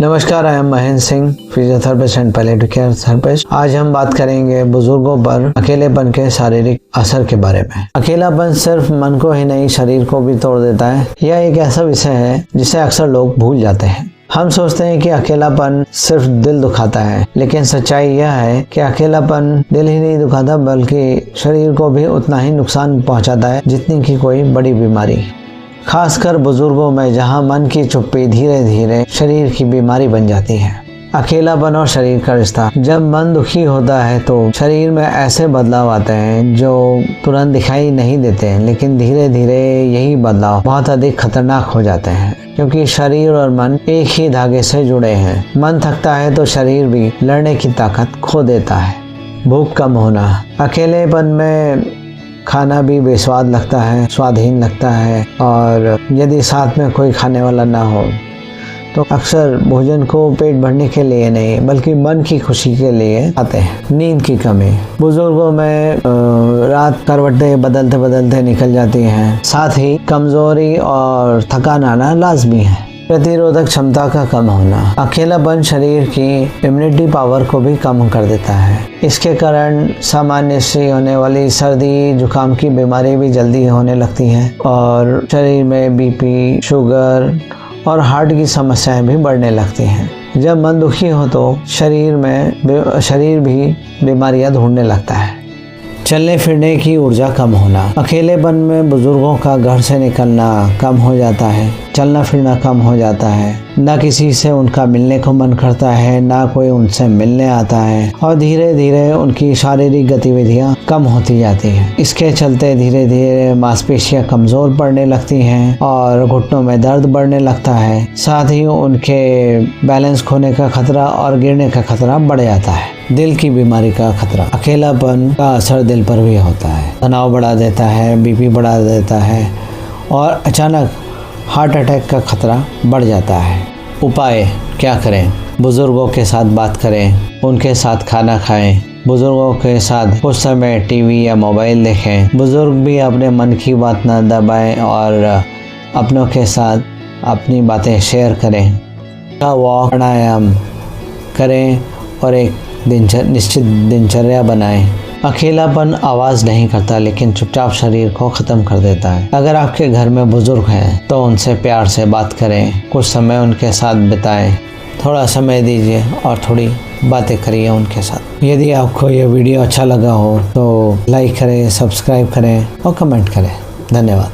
नमस्कार, I am Mahendra Singh, physiotherapist and palliative care therapist. आज हम बात करेंगे बुजुर्गों पर अकेलेपन के शारीरिक असर के बारे में। अकेलापन सिर्फ मन को ही नहीं, शरीर को भी तोड़ देता है। यह एक ऐसा विषय है जिसे अक्सर लोग भूल जाते हैं। हम सोचते हैं कि अकेलापन सिर्फ दिल दुखाता है, लेकिन सच्चाई यह है कि अकेलापन दिल ही नहीं दुखाता बल्कि शरीर को भी उतना ही नुकसान पहुंचाता है जितनी की कोई बड़ी बीमारी। खासकर बुजुर्गों में, जहां मन की चुप्पी धीरे धीरे शरीर की बीमारी बन जाती है। अकेलापन और शरीर का रिश्ता। जब मन दुखी होता है तो शरीर में ऐसे बदलाव आते हैं जो तुरंत दिखाई नहीं देते हैं, लेकिन धीरे धीरे यही बदलाव बहुत अधिक खतरनाक हो जाते हैं, क्योंकि शरीर और मन एक ही धागे से जुड़े हैं। मन थकता है तो शरीर भी लड़ने की ताकत खो देता है। भूख कम होना। अकेलेपन में खाना भी बेस्वाद लगता है, स्वादहीन लगता है, और यदि साथ में कोई खाने वाला ना हो तो अक्सर भोजन को पेट भरने के लिए नहीं बल्कि मन की खुशी के लिए खाते हैं। नींद की कमी। बुजुर्गों में रात करवटें बदलते बदलते निकल जाती हैं, साथ ही कमजोरी और थकान आना लाजमी है। प्रतिरोधक क्षमता का कम होना। अकेलापन शरीर की इम्यूनिटी पावर को भी कम कर देता है। इसके कारण सामान्य से होने वाली सर्दी जुकाम की बीमारी भी जल्दी होने लगती है, और शरीर में बीपी, शुगर और हार्ट की समस्याएं भी बढ़ने लगती हैं। जब मन दुखी हो तो शरीर भी बीमारियां ढूंढने लगता है। चलने फिरने की ऊर्जा कम होना। अकेलेपन में बुजुर्गों का घर से निकलना कम हो जाता है, चलना फिरना कम हो जाता है, ना किसी से उनका मिलने को मन करता है, ना कोई उनसे मिलने आता है, और धीरे धीरे उनकी शारीरिक गतिविधियां कम होती जाती हैं। इसके चलते धीरे धीरे मांसपेशियां कमजोर पड़ने लगती हैं और घुटनों में दर्द बढ़ने लगता है। साथ ही उनके बैलेंस खोने का खतरा और गिरने का खतरा बढ़ जाता है। दिल की बीमारी का खतरा। अकेलापन का असर दिल पर भी होता है। तनाव बढ़ा देता है, बीपी बढ़ा देता है, और अचानक हार्ट अटैक का खतरा बढ़ जाता है। उपाय क्या करें? बुजुर्गों के साथ बात करें, उनके साथ खाना खाएं, बुजुर्गों के साथ कुछ समय टीवी या मोबाइल देखें। बुजुर्ग भी अपने मन की बात न दबाएं और अपनों के साथ अपनी बातें शेयर करें। वॉक, प्राणायाम करें और एक निश्चित दिनचर्या बनाएं। अकेलापन आवाज़ नहीं करता, लेकिन चुपचाप शरीर को ख़त्म कर देता है। अगर आपके घर में बुजुर्ग हैं तो उनसे प्यार से बात करें, कुछ समय उनके साथ बिताएं, थोड़ा समय दीजिए और थोड़ी बातें करिए उनके साथ। यदि आपको ये वीडियो अच्छा लगा हो तो लाइक करें, सब्सक्राइब करें और कमेंट करें। धन्यवाद।